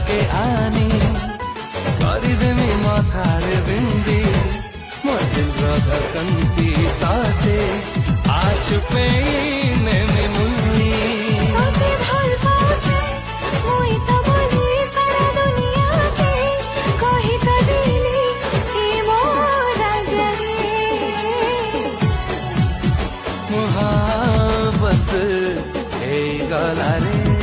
के आनी କରିଦେମି ମଥାରେ ବିନ୍ଦି ମୋ ଦିଲ ଧକନ୍ତି ତାତେ ଆଛ ନେମି ମୁନି তোকে ভাল পাউছে মুই তো বলি সারা দুনিয়াকে কহি তো দিলি এ মোর রাজারে मोहब्बत हे गला रे